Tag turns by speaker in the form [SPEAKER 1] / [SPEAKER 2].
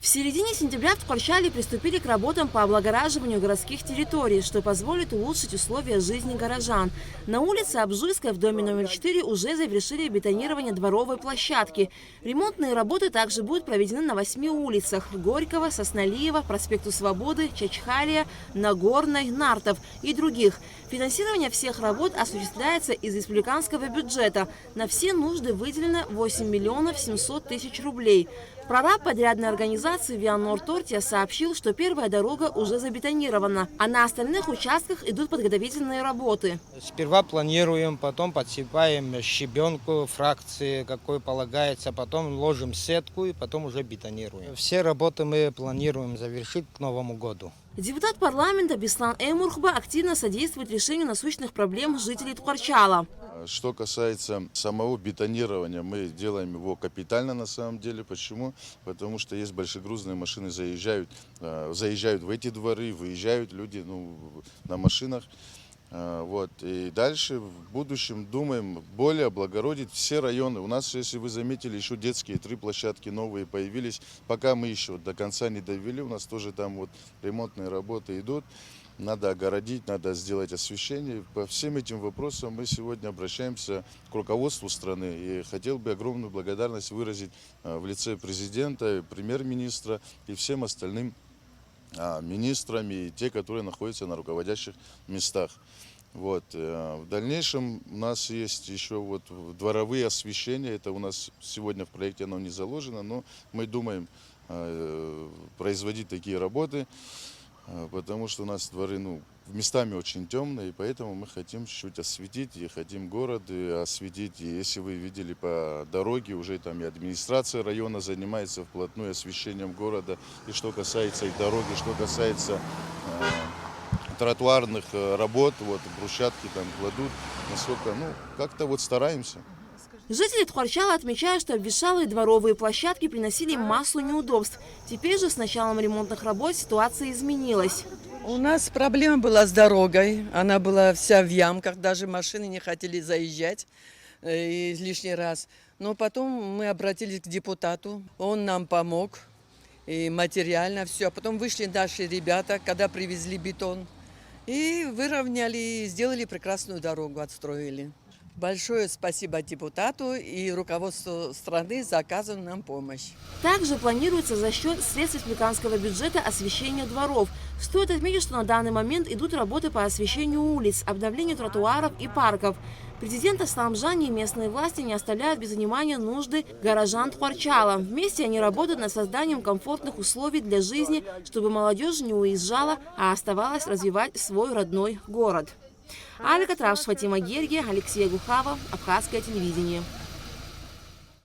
[SPEAKER 1] В середине сентября в Ткачале приступили к работам по облагораживанию городских территорий, что позволит улучшить условия жизни горожан. На улице Обжуйской в доме номер 4 уже завершили бетонирование дворовой площадки. Ремонтные работы также будут проведены на 8 улицах – Горького, Соснолиева, проспекту Свободы, Чачхалия, Нагорной, Нартов и других. Финансирование всех работ осуществляется из республиканского бюджета. На все нужды выделено 8 миллионов 700 тысяч рублей. Прораб подрядной организации Вианор Тортия сообщил, что первая дорога уже забетонирована, а на остальных участках идут подготовительные работы.
[SPEAKER 2] Сперва планируем, потом подсыпаем щебенку, фракции, какой полагается, потом ложим сетку и потом уже бетонируем. Все работы мы планируем завершить к Новому году.
[SPEAKER 1] Депутат парламента Беслан Эмурхба активно содействует решению насущных проблем жителей Ткачала.
[SPEAKER 3] Что касается самого бетонирования, мы делаем его капитально на самом деле. Почему? Потому что есть большегрузные машины, заезжают в эти дворы, выезжают люди на машинах. И дальше в будущем думаем более облагородить все районы. У нас, если вы заметили, еще детские 3 площадки новые появились. Пока мы еще до конца не довели, у нас тоже там ремонтные работы идут. Надо огородить, надо сделать освещение. По всем этим вопросам мы сегодня обращаемся к руководству страны. И хотел бы огромную благодарность выразить в лице президента, премьер-министра и всем остальным министрам и те, которые находятся на руководящих местах. В дальнейшем у нас есть еще дворовые освещения. Это у нас сегодня в проекте оно не заложено, но мы думаем производить такие работы. Потому что у нас дворы местами очень темные, и поэтому мы хотим чуть-чуть осветить, и хотим город осветить. И если вы видели по дороге, уже там и администрация района занимается вплотную освещением города. И что касается и дороги, что касается тротуарных работ, брусчатки там кладут, насколько, как-то стараемся.
[SPEAKER 1] Жители Ткачала отмечают, что обветшалые дворовые площадки приносили массу неудобств. Теперь же с началом ремонтных работ ситуация изменилась.
[SPEAKER 4] У нас проблема была с дорогой. Она была вся в ямках, даже машины не хотели заезжать лишний раз. Но потом мы обратились к депутату, он нам помог, и материально все. А потом вышли наши ребята, когда привезли бетон, и выровняли, и сделали прекрасную дорогу, отстроили. Большое спасибо депутату и руководству страны за оказанную нам помощь.
[SPEAKER 1] Также планируется за счет средств республиканского бюджета освещение дворов. Стоит отметить, что на данный момент идут работы по освещению улиц, обновлению тротуаров и парков. Президент Аслан Амжани и местные власти не оставляют без внимания нужды горожан Ткачала. Вместе они работают над созданием комфортных условий для жизни, чтобы молодежь не уезжала, а оставалась развивать свой родной город. Алика Траш, Фатима Герги, Алексей Гухава, Абхазское телевидение.